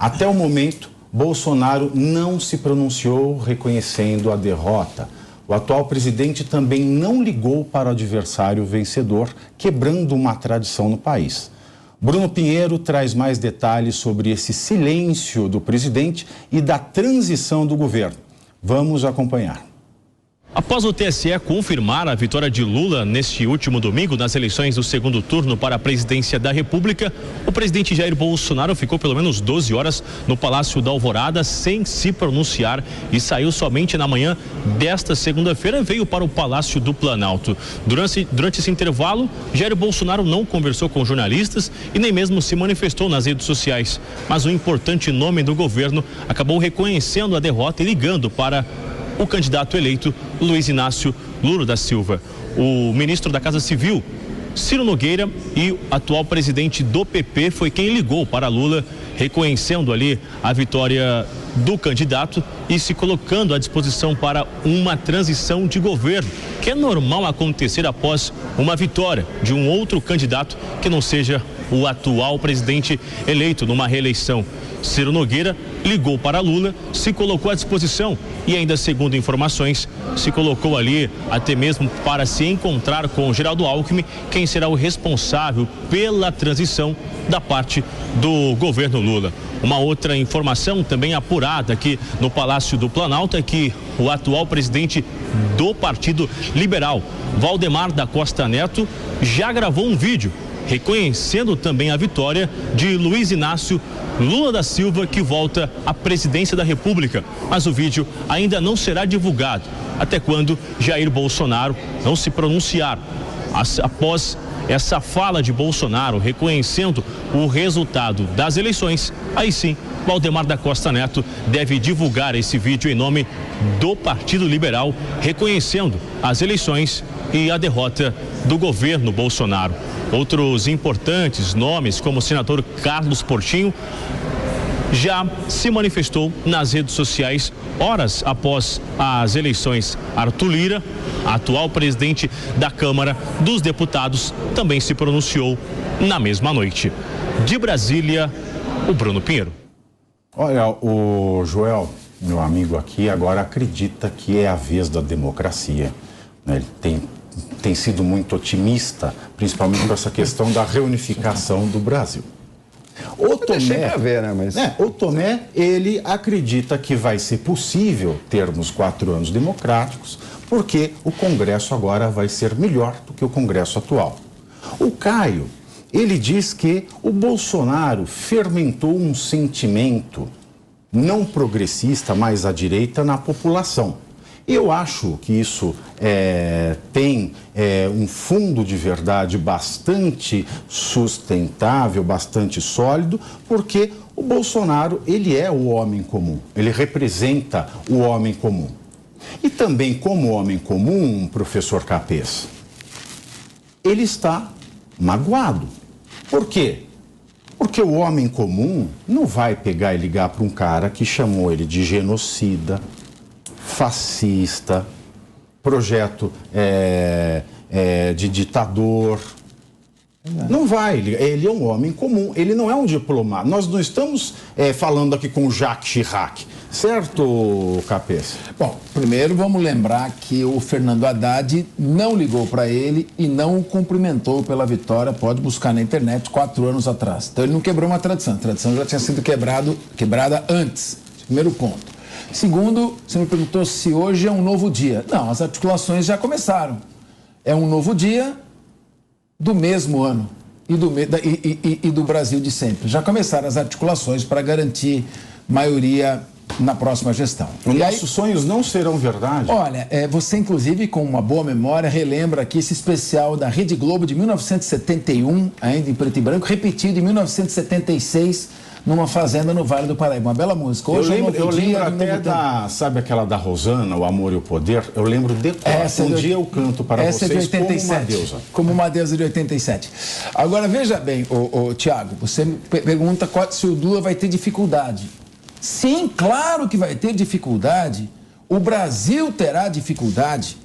Até o momento, Bolsonaro não se pronunciou reconhecendo a derrota. O atual presidente também não ligou para o adversário vencedor, quebrando uma tradição no país. Bruno Pinheiro traz mais detalhes sobre esse silêncio do presidente e da transição do governo. Vamos acompanhar. Após o TSE confirmar a vitória de Lula neste último domingo nas eleições do segundo turno para a presidência da República, o presidente Jair Bolsonaro ficou pelo menos 12 horas no Palácio da Alvorada sem se pronunciar e saiu somente na manhã desta segunda-feira, veio para o Palácio do Planalto. Durante esse intervalo, Jair Bolsonaro não conversou com jornalistas e nem mesmo se manifestou nas redes sociais, mas o importante nome do governo acabou reconhecendo a derrota e ligando para o candidato eleito Luiz Inácio Lula da Silva. O ministro da Casa Civil, Ciro Nogueira, e o atual presidente do PP foi quem ligou para Lula, reconhecendo ali a vitória do candidato e se colocando à disposição para uma transição de governo, que é normal acontecer após uma vitória de um outro candidato que não seja o atual presidente eleito numa reeleição. Ciro Nogueira ligou para Lula, se colocou à disposição e ainda, segundo informações, se colocou ali até mesmo para se encontrar com Geraldo Alckmin, quem será o responsável pela transição da parte do governo Lula. Uma outra informação também apurada aqui no Palácio do Planalto é que o atual presidente do Partido Liberal, Valdemar da Costa Neto, já gravou um vídeo reconhecendo também a vitória de Luiz Inácio Lula da Silva, que volta à presidência da República. Mas o vídeo ainda não será divulgado até quando Jair Bolsonaro não se pronunciar. Após essa fala de Bolsonaro reconhecendo o resultado das eleições, aí sim, Valdemar da Costa Neto deve divulgar esse vídeo em nome do Partido Liberal, reconhecendo as eleições e a derrota do governo Bolsonaro. Outros importantes nomes, como o senador Carlos Portinho, já se manifestou nas redes sociais horas após as eleições. Arthur Lira, atual presidente da Câmara dos Deputados, também se pronunciou na mesma noite. De Brasília, o Bruno Pinheiro. Olha, o Joel, meu amigo aqui, agora acredita que é a vez da democracia, né? Ele tem sido muito otimista, principalmente com essa questão da reunificação do Brasil. O Tomé, ele acredita que vai ser possível termos 4 anos democráticos, porque o Congresso agora vai ser melhor do que o Congresso atual. O Caio, ele diz que o Bolsonaro fermentou um sentimento não progressista, mais à direita, na população. Eu acho que isso tem um fundo de verdade bastante sustentável, bastante sólido, porque o Bolsonaro, ele é o homem comum, ele representa o homem comum. E também, como homem comum, professor Capês, ele está magoado. Por quê? Porque o homem comum não vai pegar e ligar para um cara que chamou ele de genocida, fascista, projeto de ditador. Não vai, ele é um homem comum, ele não é um diplomata. Nós não estamos falando aqui com o Jacques Chirac, certo, Capês? Bom, primeiro vamos lembrar que o Fernando Haddad não ligou para ele e não o cumprimentou pela vitória, pode buscar na internet, 4 anos atrás. Então ele não quebrou uma tradição, a tradição já tinha sido quebrada antes, primeiro ponto. Segundo, você me perguntou se hoje é um novo dia. Não, as articulações já começaram. É um novo dia do mesmo ano e do Brasil de sempre. Já começaram as articulações para garantir maioria na próxima gestão. Os nossos sonhos não serão verdade? Olha, você inclusive com uma boa memória relembra aqui esse especial da Rede Globo de 1971, ainda em preto e branco, repetido em 1976, numa fazenda no Vale do Paraíba. Uma bela música. Hoje eu lembro até sabe aquela da Rosana, O Amor e o Poder? Eu lembro de dia eu canto para vocês de 87, como uma deusa. Como uma deusa de 87. Agora, veja bem, Tiago, você me pergunta se o Lula vai ter dificuldade. Sim, claro que vai ter dificuldade. O Brasil terá dificuldade.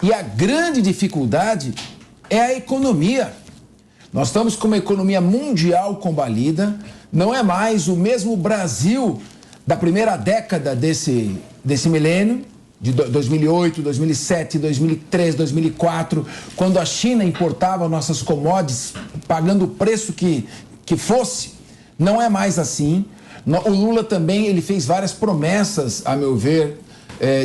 E a grande dificuldade é a economia. Nós estamos com uma economia mundial combalida, não é mais o mesmo Brasil da primeira década desse milênio, de 2008, 2007, 2003, 2004, quando a China importava nossas commodities pagando o preço que fosse. Não é mais assim. O Lula também ele fez várias promessas, a meu ver,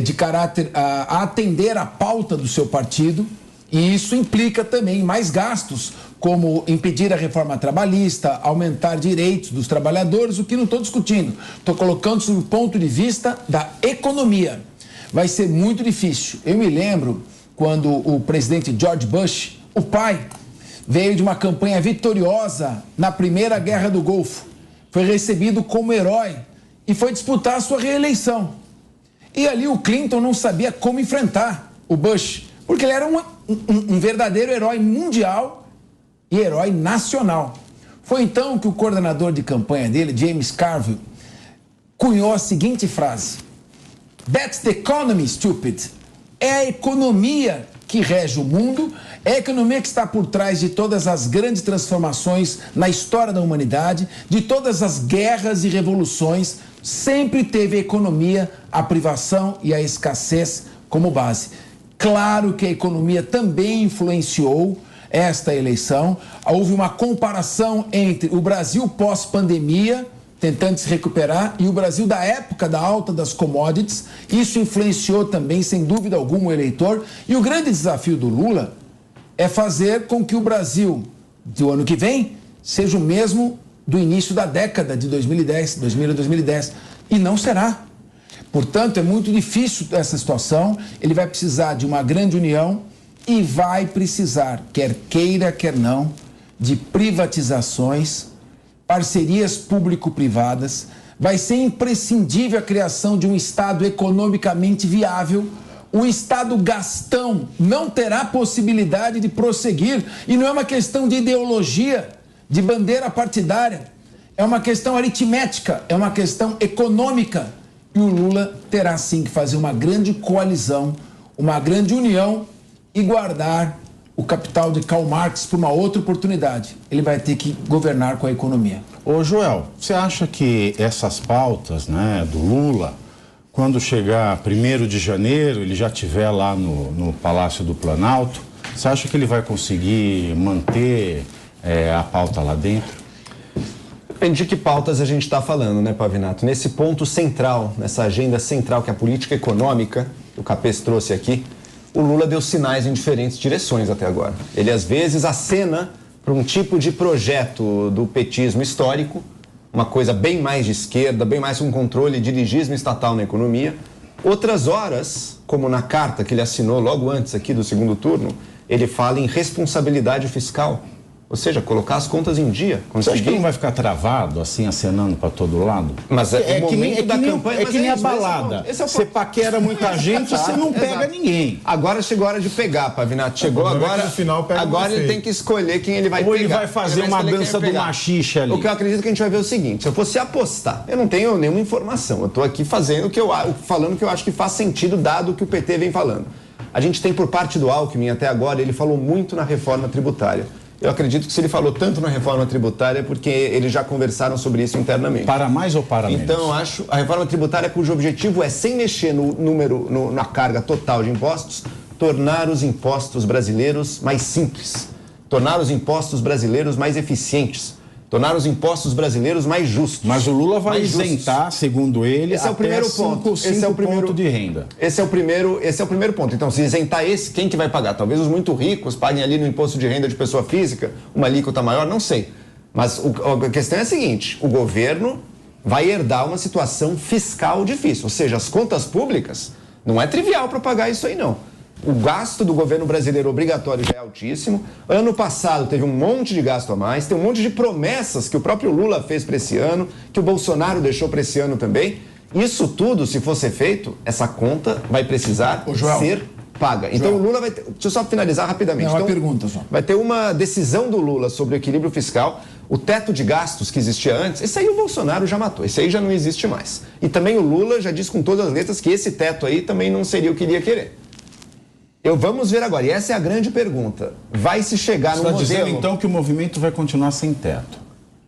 de caráter a atender a pauta do seu partido, e isso implica também mais gastos, como impedir a reforma trabalhista, aumentar direitos dos trabalhadores, o que não estou discutindo. Estou colocando sob o ponto de vista da economia. Vai ser muito difícil. Eu me lembro quando o presidente George Bush, o pai, veio de uma campanha vitoriosa na Primeira Guerra do Golfo. Foi recebido como herói e foi disputar a sua reeleição. E ali o Clinton não sabia como enfrentar o Bush, porque ele era um verdadeiro herói mundial e herói nacional. Foi então que o coordenador de campanha dele, James Carville, cunhou a seguinte frase: "That's the economy, stupid." É a economia que rege o mundo, é a economia que está por trás de todas as grandes transformações na história da humanidade, de todas as guerras e revoluções. Sempre teve a economia, a privação e a escassez como base. Claro que a economia também influenciou esta eleição. Houve uma comparação entre o Brasil pós-pandemia, tentando se recuperar, e o Brasil da época da alta das commodities. Isso influenciou também, sem dúvida alguma, o eleitor. E o grande desafio do Lula é fazer com que o Brasil do ano que vem seja o mesmo do início da década de 2010, 2000 a 2010. E não será. Portanto, é muito difícil essa situação. Ele vai precisar de uma grande união e vai precisar, quer queira, quer não, de privatizações, parcerias público-privadas. Vai ser imprescindível a criação de um Estado economicamente viável. O Estado gastão não terá possibilidade de prosseguir. E não é uma questão de ideologia, de bandeira partidária. É uma questão aritmética, é uma questão econômica. E o Lula terá sim que fazer uma grande coalizão, uma grande união e guardar o capital de Karl Marx para uma outra oportunidade. Ele vai ter que governar com a economia. Ô Joel, você acha que essas pautas, né, do Lula, quando chegar 1º de janeiro, ele já estiver lá no Palácio do Planalto, você acha que ele vai conseguir manter a pauta lá dentro? Depende de que pautas a gente está falando, né, Pavinato? Nesse ponto central, nessa agenda central que é a política econômica, que o Capês trouxe aqui, o Lula deu sinais em diferentes direções até agora. Ele, às vezes, acena para um tipo de projeto do petismo histórico, uma coisa bem mais de esquerda, bem mais com controle e dirigismo estatal na economia. Outras horas, como na carta que ele assinou logo antes aqui do segundo turno, ele fala em responsabilidade fiscal. Ou seja, colocar as contas em dia. Você acha que não vai ficar travado, assim, acenando para todo lado? Mas é o momento da campanha... É que nem a balada. Você paquera muita gente, você não pega ninguém. Agora chegou a hora de pegar, Pavinato. Chegou agora... No final pega agora ele tem que escolher quem ele vai pegar. Ou ele vai fazer uma dança do machixe ali. O que eu acredito que a gente vai ver é o seguinte: se eu fosse apostar, eu não tenho nenhuma informação. Eu estou aqui fazendo falando o que eu acho que faz sentido, dado o que o PT vem falando. A gente tem por parte do Alckmin até agora, ele falou muito na reforma tributária. Eu acredito que se ele falou tanto na reforma tributária é porque eles já conversaram sobre isso internamente. Para mais ou para menos? Então, eu acho a reforma tributária cujo objetivo é, sem mexer no número, na carga total de impostos, tornar os impostos brasileiros mais simples, tornar os impostos brasileiros mais eficientes, tornar os impostos brasileiros mais justos. Mas o Lula vai isentar, segundo ele, esse é o primeiro ponto. Esse é o primeiro ponto de renda. Esse é o primeiro ponto. Então, se isentar esse, quem que vai pagar? Talvez os muito ricos paguem ali no imposto de renda de pessoa física, uma alíquota maior, não sei. Mas a questão é a seguinte: o governo vai herdar uma situação fiscal difícil. Ou seja, as contas públicas não é trivial para pagar isso aí, não. O gasto do governo brasileiro obrigatório já é altíssimo. Ano passado teve um monte de gasto a mais, tem um monte de promessas que o próprio Lula fez para esse ano, que o Bolsonaro deixou para esse ano também. Isso tudo, se for ser feito, essa conta vai precisar ser paga. Então o Lula vai ter... Deixa eu só finalizar rapidamente. Uma pergunta só. Vai ter uma decisão do Lula sobre o equilíbrio fiscal. O teto de gastos que existia antes, esse aí o Bolsonaro já matou, esse aí já não existe mais. E também o Lula já disse com todas as letras que esse teto aí também não seria o que ele ia querer. Vamos ver agora, e essa é a grande pergunta. Vai se chegar no modelo... Você está dizendo, então, que o movimento vai continuar sem teto?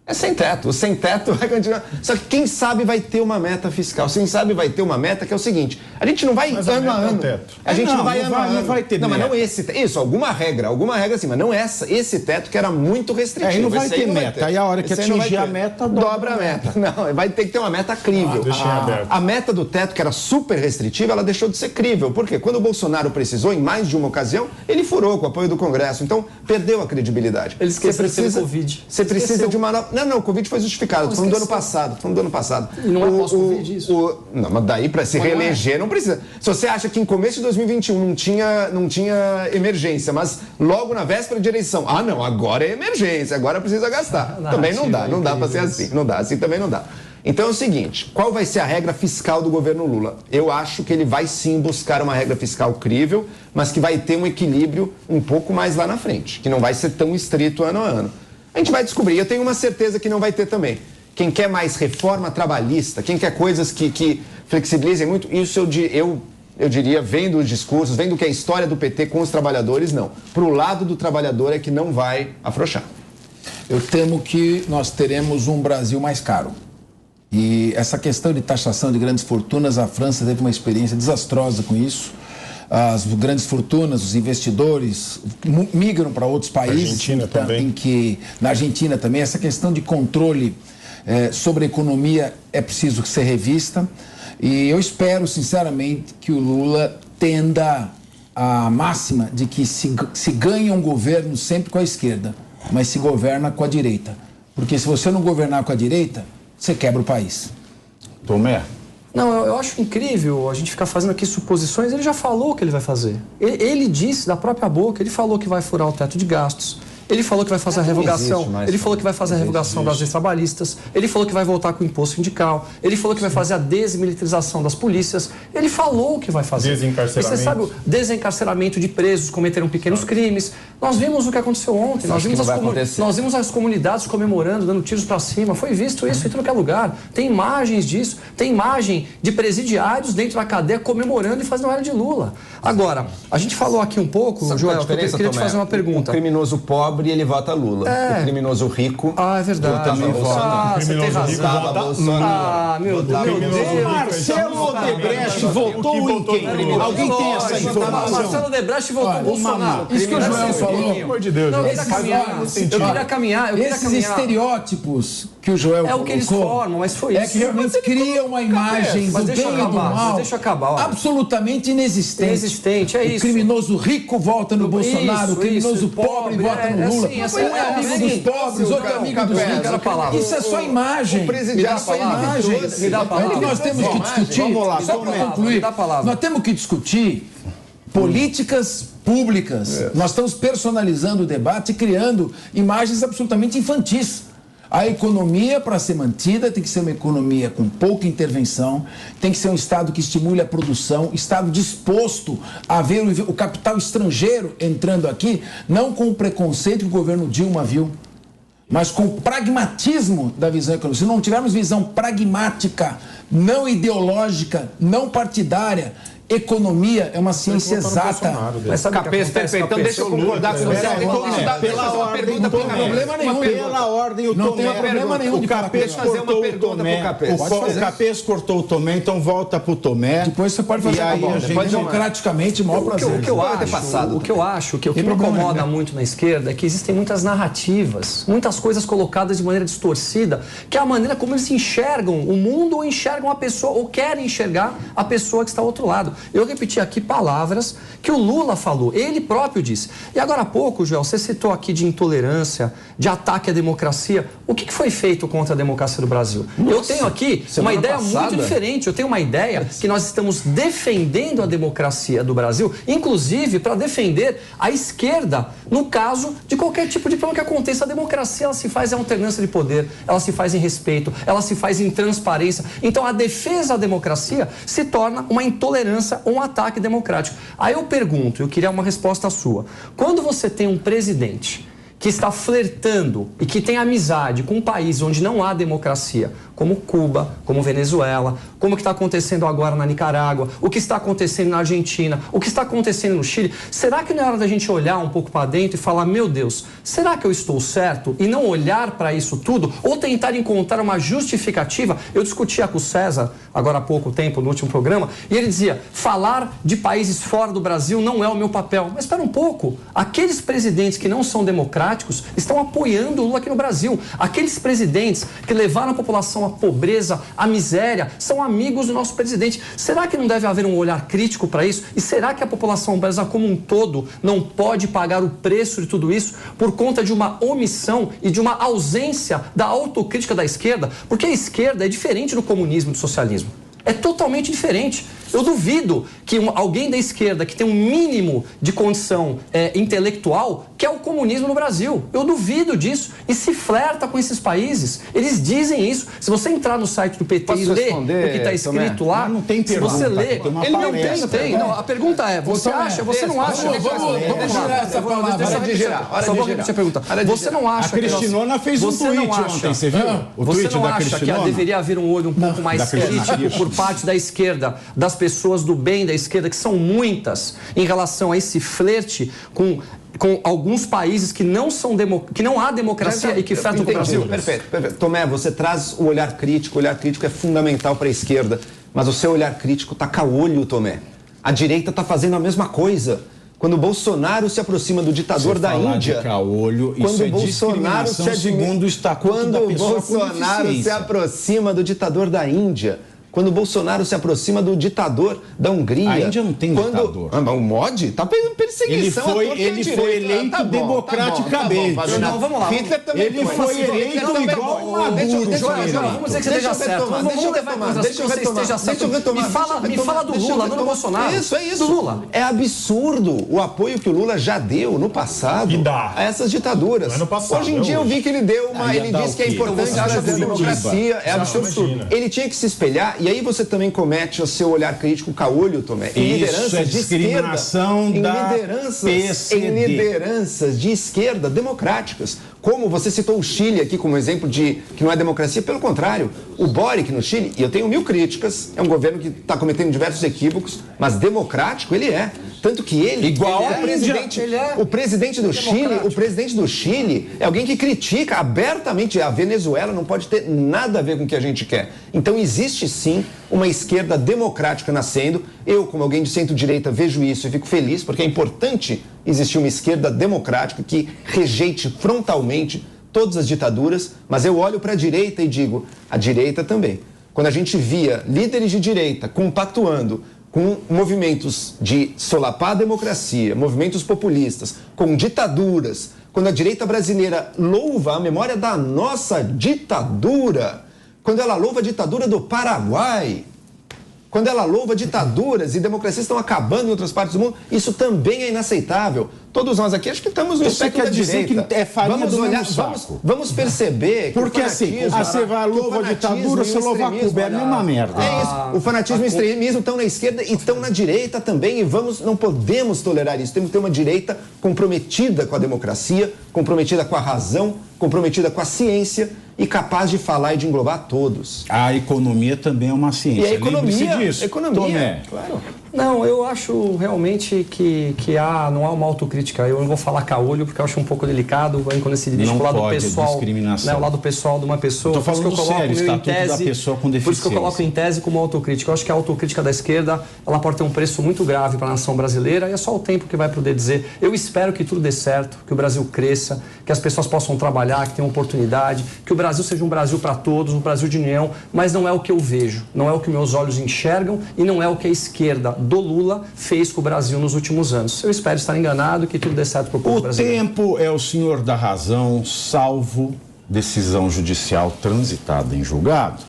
É sem teto. O sem teto vai continuar. Só que quem sabe vai ter uma meta fiscal. Quem sabe vai ter uma meta que é o seguinte: a gente não vai ano a ano. A gente não vai ano a ano. Não vai ter não, meta. mas não esse. Isso, alguma regra sim, mas não esse teto que era muito restritivo. Aí não vai ter meta. Aí a hora que atingir a meta, dobra a meta. Não, vai ter que ter uma meta crível. A meta do teto, que era super restritiva, ela deixou de ser crível. Por quê? Quando o Bolsonaro precisou, em mais de uma ocasião, ele furou com o apoio do Congresso. Então, perdeu a credibilidade. Ele esqueceu do Covid. Você precisa de uma nova... Não, o Covid foi justificado. Tô falando do ano passado. E não é pós-Covid isso? Não, mas daí para se reeleger não precisa. Se você acha que em começo de 2021 não tinha emergência, mas logo na véspera de eleição, não, agora é emergência, agora precisa gastar. Também não dá para ser assim. Não dá, assim também não dá. Então é o seguinte, qual vai ser a regra fiscal do governo Lula? Eu acho que ele vai sim buscar uma regra fiscal crível, mas que vai ter um equilíbrio um pouco mais lá na frente, que não vai ser tão estrito ano a ano. A gente vai descobrir. Eu tenho uma certeza que não vai ter também. Quem quer mais reforma trabalhista, quem quer coisas que flexibilizem muito, isso eu diria, vendo os discursos, vendo que é a história do PT com os trabalhadores, não. Para o lado do trabalhador é que não vai afrouxar. Eu temo que nós teremos um Brasil mais caro. E essa questão de taxação de grandes fortunas, a França teve uma experiência desastrosa com isso. As grandes fortunas, os investidores migram para outros países. Argentina também. Na Argentina também. Essa questão de controle sobre a economia é preciso ser revista. E eu espero, sinceramente, que o Lula tenda a máxima de que se ganha um governo sempre com a esquerda, mas se governa com a direita. Porque se você não governar com a direita, você quebra o país. Tomé? Não, eu acho incrível a gente ficar fazendo aqui suposições. Ele já falou o que ele vai fazer. Ele disse da própria boca, ele falou que vai furar o teto de gastos. Ele falou que vai fazer a revogação. Ele falou que vai fazer a revogação das leis trabalhistas. Ele falou que vai voltar com o imposto sindical. Ele falou que vai fazer a desmilitarização das polícias. Ele falou o que vai fazer. Desencarceramento. Você sabe o desencarceramento de presos que cometeram pequenos crimes. Nós vimos o que aconteceu ontem. Nós vimos as comunidades comemorando, dando tiros para cima. Foi visto isso em tudo que é lugar. Tem imagens disso. Tem imagem de presidiários dentro da cadeia comemorando e fazendo hora de Lula. Agora, a gente falou aqui um pouco, Joel, que eu queria te fazer uma pergunta. O criminoso pobre, ele vota Lula. O criminoso rico... é verdade. Também vota. Você tem razão. Bolsonaro. Meu Deus. Marcelo Odebrecht votou em quem? Alguém tem essa informação? Marcelo Odebrecht votou em Bolsonaro. Isso que o Joel falou. Pelo amor de Deus. Eu queria caminhar. Esses estereótipos que o Joel colocou... É o que eles formam, mas foi isso. É que realmente cria uma imagem do bem e do mal. Deixa eu acabar. Absolutamente inexistente. É isso. O criminoso rico volta no Bolsonaro, o criminoso pobre vota no Lula. Um é amigo dos pobres, outro é amigo dos ricos. Isso é só imagem. O presidiário só imagem. Me dá a palavra. É que nós temos que discutir. Vamos lá, só para concluir. Nós temos que discutir políticas públicas. Nós estamos personalizando o debate e criando imagens absolutamente infantis. A economia, para ser mantida, tem que ser uma economia com pouca intervenção, tem que ser um Estado que estimule a produção, Estado disposto a ver o capital estrangeiro entrando aqui, não com o preconceito que o governo Dilma viu, mas com o pragmatismo da visão econômica. Se não tivermos visão pragmática, não ideológica, não partidária, economia é uma ciência exata. Mas sabe então deixa eu concordar com você. Pela ordem, não tem problema nenhum. Pela ordem, o não tem problema nenhum. O Capês cortou o Tomé. O Capês cortou o Tomé, então volta pro Tomé. Depois você pode fazer democraticamente, maior prazer. O que me incomoda muito na esquerda é que existem muitas narrativas, muitas coisas colocadas de maneira distorcida, que é a maneira como eles enxergam o mundo ou enxergam a pessoa, ou querem enxergar a pessoa que está ao outro lado. Eu repeti aqui palavras que o Lula falou, ele próprio disse. E agora há pouco, Joel, você citou aqui de intolerância, de ataque à democracia. O que foi feito contra a democracia do Brasil? Eu tenho aqui uma ideia muito diferente. Eu tenho uma ideia que nós estamos defendendo a democracia do Brasil, inclusive para defender a esquerda, no caso de qualquer tipo de problema que aconteça. A democracia, ela se faz em alternância de poder, ela se faz em respeito, ela se faz em transparência. Então a defesa da democracia se torna uma intolerância, um ataque democrático. Aí eu pergunto, eu queria uma resposta sua. Quando você tem um presidente que está flertando e que tem amizade com um país onde não há democracia, como Cuba, como Venezuela, como o que está acontecendo agora na Nicarágua, o que está acontecendo na Argentina, o que está acontecendo no Chile. Será que não é hora da gente olhar um pouco para dentro e falar, meu Deus, será que eu estou certo? E não olhar para isso tudo ou tentar encontrar uma justificativa? Eu discutia com o César, agora há pouco tempo, no último programa, e ele dizia, falar de países fora do Brasil não é o meu papel. Mas espera um pouco, aqueles presidentes que não são democráticos estão apoiando o Lula aqui no Brasil. Aqueles presidentes que levaram a população à pobreza, à miséria, são amigos do nosso presidente. Será que não deve haver um olhar crítico para isso? E será que a população brasileira como um todo não pode pagar o preço de tudo isso por conta de uma omissão e de uma ausência da autocrítica da esquerda? Porque a esquerda é diferente do comunismo e do socialismo. É totalmente diferente. Eu duvido que alguém da esquerda que tem um mínimo de condição intelectual quer o comunismo no Brasil. Eu duvido disso. E se flerta com esses países. Eles dizem isso. Se você entrar no site do PT e ler o que está escrito lá, não tem pergunta, se você ler... Ele não tem. Não, a pergunta é, você acha, você não acha... Vamos girar essa palavra. Só vou repetir a pergunta. Você não acha que... A Cristinona fez um tweet ontem, você viu? Você não acha que deveria haver um olho um pouco mais crítico por parte da esquerda, das pessoas do bem da esquerda, que são muitas, em relação a esse flerte com alguns países que não há democracia e que flertam com o Brasil? Perfeito. Tomé, você traz o olhar crítico. O olhar crítico é fundamental para a esquerda, mas o seu olhar crítico está caolho, Tomé. A direita está fazendo a mesma coisa. Quando o Bolsonaro se aproxima do ditador da Índia, quando o Bolsonaro segundo o Estatuto da Pessoa com Deficiência. Quando o Bolsonaro se aproxima do ditador da Índia, quando o Bolsonaro se aproxima do ditador da Hungria... A Índia não tem ditador. O Modi está perseguição. Ele foi eleito democraticamente. Não, vamos lá. Hitler também ele foi eleito igual o Maduro. Vamos dizer que você esteja certo. Vamos levar em consideração que você esteja certo. Me fala do Lula, não do Bolsonaro. Isso. Do Lula. É absurdo o apoio que o Lula já deu no passado a essas ditaduras. Hoje em dia eu vi que ele deu uma... Ele disse que é importante trazer a democracia. É absurdo. Ele tinha que se espelhar. E aí você também comete o seu olhar crítico caolho, Tomé. Em lideranças de esquerda, em lideranças de esquerda democráticas. Como você citou o Chile aqui como exemplo de que não é democracia, pelo contrário, o Boric no Chile, e eu tenho 1000 críticas, é um governo que está cometendo diversos equívocos, mas democrático ele é. Tanto que o presidente do Chile é alguém que critica abertamente a Venezuela, não pode ter nada a ver com o que a gente quer. Então existe sim uma esquerda democrática nascendo. Eu, como alguém de centro-direita, vejo isso e fico feliz, porque é importante existir uma esquerda democrática que rejeite frontalmente todas as ditaduras, mas eu olho para a direita e digo, a direita também. Quando a gente via líderes de direita compactuando com movimentos de solapar a democracia, movimentos populistas, com ditaduras, quando a direita brasileira louva a memória da nossa ditadura, quando ela louva a ditadura do Paraguai, quando ela louva ditaduras e democracias estão acabando em outras partes do mundo, isso também é inaceitável. Todos nós aqui acho que estamos no espectro da direita. Que é farinha do mesmo saco. Vamos perceber que porque assim, você vai louvar a ditadura, você louva a Cuba, é a mesma merda. É isso. O fanatismo e o extremismo estão na esquerda e estão na direita também. E não podemos tolerar isso. Temos que ter uma direita comprometida com a democracia, comprometida com a razão, comprometida com a ciência e capaz de falar e de englobar todos. A economia também é uma ciência. E a economia, disso. Tomé. Claro. Não, eu acho realmente que não há uma autocrítica. Eu não vou falar caolho porque eu acho um pouco delicado quando se diz o lado pessoal, discriminação. Né, o lado pessoal de uma pessoa. Estou falando sério, em tese, da pessoa com deficiência. Por isso que eu coloco em tese como autocrítica. Eu acho que a autocrítica da esquerda, ela pode ter um preço muito grave para a nação brasileira e é só o tempo que vai poder dizer. Eu espero que tudo dê certo, que o Brasil cresça, que as pessoas possam trabalhar, que tenham oportunidade, que o Brasil seja um Brasil para todos, um Brasil de união, mas não é o que eu vejo, não é o que meus olhos enxergam e não é o que a esquerda do Lula fez com o Brasil nos últimos anos. Eu espero estar enganado e que tudo dê certo para o povo brasileiro. O tempo é o senhor da razão, salvo decisão judicial transitada em julgado.